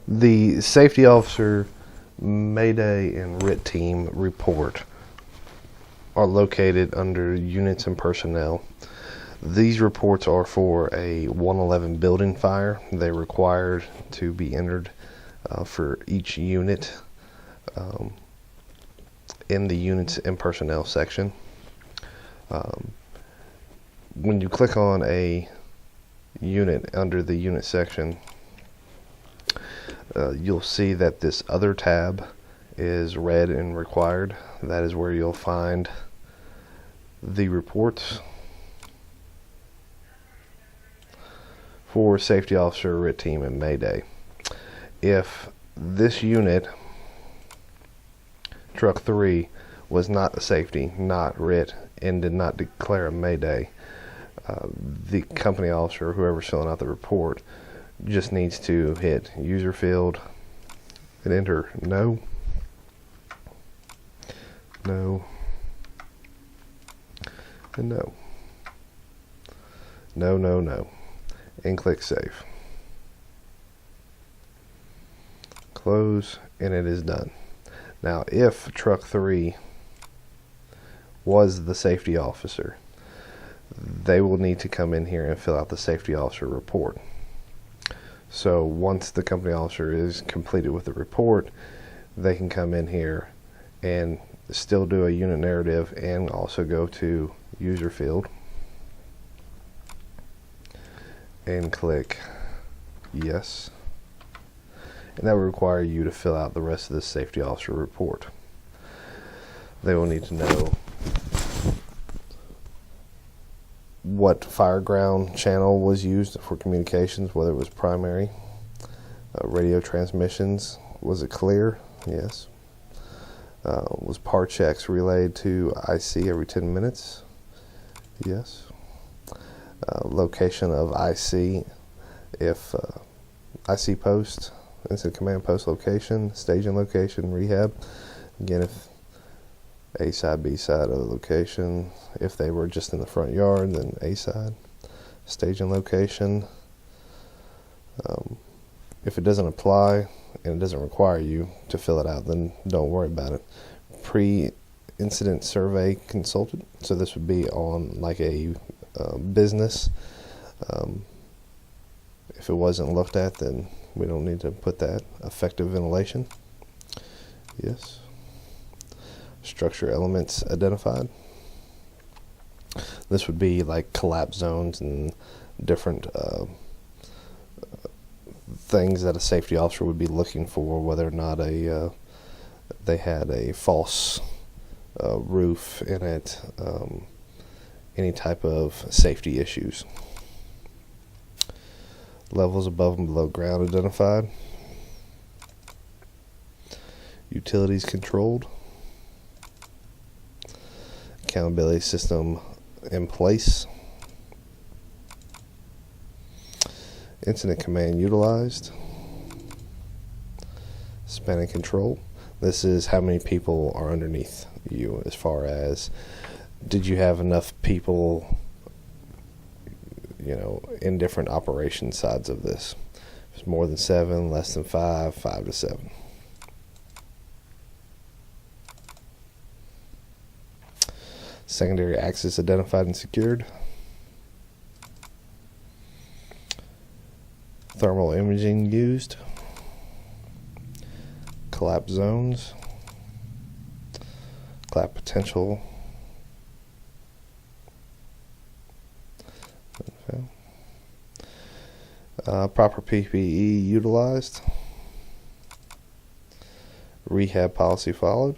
The safety officer Mayday and RIT team report are located under units and personnel. These reports are for a 111 building fire. They're required to be entered for each unit in the units and personnel section. When you click on a unit under the unit section, you'll see that this other tab is red and required. That is where you'll find the reports for safety officer, RIT team, and Mayday. If this unit, truck 3, was not a safety, not RIT, and did not declare a Mayday, the company officer, whoever's filling out the report, just needs to hit user field and enter no, no, and no, no, no, no, and click save. Close, and it is done. Now, if truck 3 was the safety officer, they will need to come in here and fill out the safety officer report. So once the company officer is completed with the report, they can come in here and still do a unit narrative and also go to user field and click yes. And that will require you to fill out the rest of the safety officer report. They will need to know what fireground channel was used for communications, whether it was primary, radio transmissions, was it clear? Yes. Was par checks relayed to IC every 10 minutes? Yes. Location of IC, if IC post, incident command post location, staging location, rehab. Again, if A side, B side of the location. If they were just in the front yard, then A side. Staging location. If it doesn't apply and it doesn't require you to fill it out, then don't worry about it. Pre-incident survey consulted. So this would be on like a business. If it wasn't looked at, then we don't need to put that. Effective ventilation. Yes. Structure elements identified. This would be like collapse zones and different things that a safety officer would be looking for, whether or not they had a false roof in it, any type of safety issues. Levels above and below ground identified. Utilities controlled. Accountability system in place. Incident command utilized. Span and control. This is how many people are underneath you, as far as did you have enough people, in different operation sides of this. If it's more than 7, less than 5, 5 to 7. Secondary access identified and secured. Thermal imaging used. Collapse zones. Collapse potential. Okay. Proper PPE utilized. Rehab policy followed.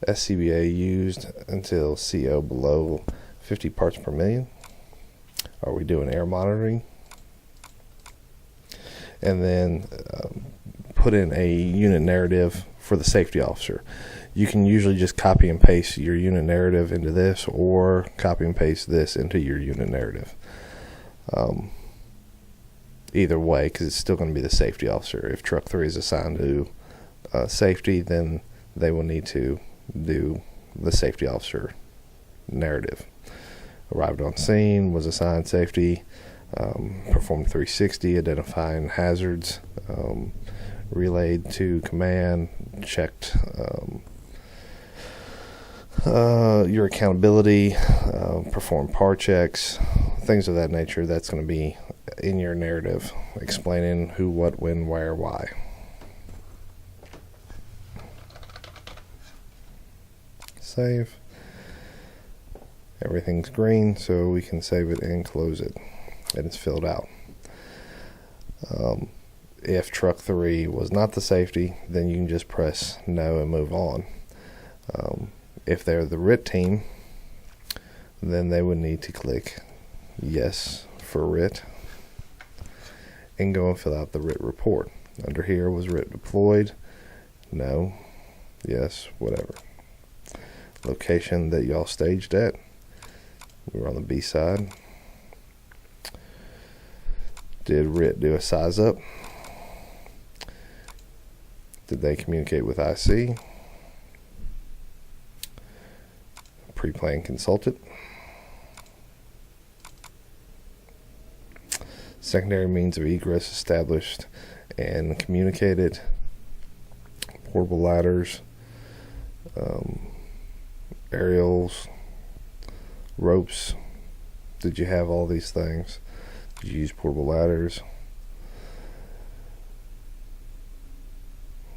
SCBA used until CO below 50 parts per million. Are we doing air monitoring? And then put in a unit narrative for the safety officer. You can usually just copy and paste your unit narrative into this, or copy and paste this into your unit narrative. Either way, because it's still going to be the safety officer. If truck 3 is assigned to safety, then they will need to do the safety officer narrative. Arrived on scene, was assigned safety, Performed 360, identifying hazards, relayed to command, checked your accountability, perform par checks, things of that nature. That's going to be in your narrative, explaining who, what, when, where, why. Save. Everything's green, so we can save it and close it, and it's filled out. If truck 3 was not the safety, then you can just press no and move on. If they're the RIT team, then they would need to click yes for RIT and go and fill out the RIT report. Under here was RIT deployed, no, yes, whatever. Location that y'all staged at, we were on the B side. Did RIT do a size up? Did they communicate with IC? Pre-plan consulted. Secondary means of egress established and communicated. Portable ladders, aerials, ropes. Did you have all these things? Did you use portable ladders?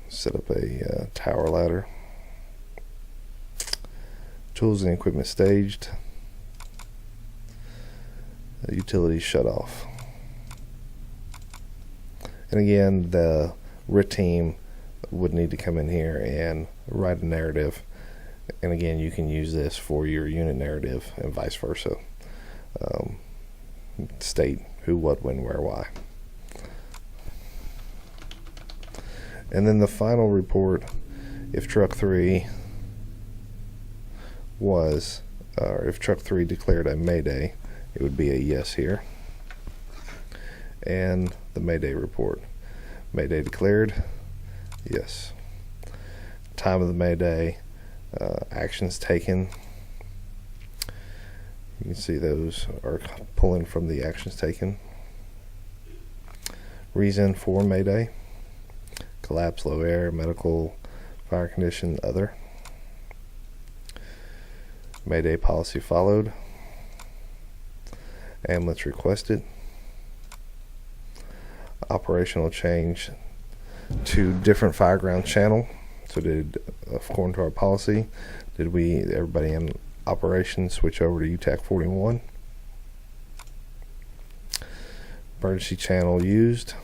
Set up a tower ladder. Tools and equipment staged. Utilities shut off. And again, the RIT team would need to come in here and write a narrative. And again, you can use this for your unit narrative and vice versa. State who, what, when, where, why. And then the final report, if truck 3 was, or if truck 3 declared a Mayday, it would be a yes here. And the Mayday report. Mayday declared, yes. Time of the Mayday, actions taken. You can see those are pulling from the actions taken. Reason for Mayday: collapse, low air, medical, fire condition, other. Mayday policy followed. Ambulance requested. Operational change to different fireground channel. So did, according to our policy, did everybody in operation switch over to UTAC 41? Emergency channel used.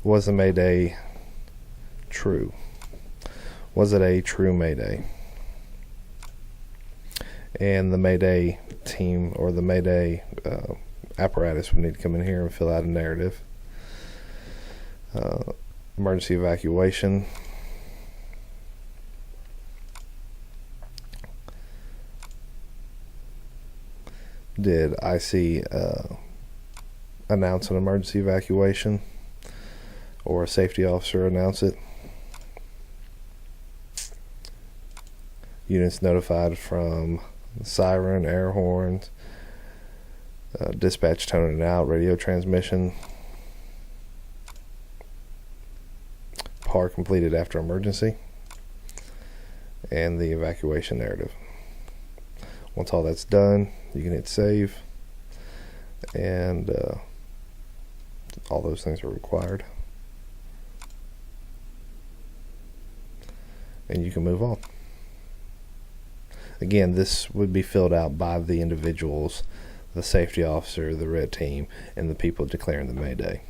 Was the Mayday true? Was it a true Mayday? And the Mayday team, or the Mayday apparatus, would need to come in here and fill out a narrative. Emergency evacuation. Did IC announce an emergency evacuation, or a safety officer announce it? Units notified from siren, air horns, dispatch toning out, radio transmission. PAR completed after emergency, and the evacuation narrative. Once all that's done, you can hit save, and all those things are required, and you can move on. Again, this would be filled out by the individuals, the safety officer, the RIT team, and the people declaring the Mayday.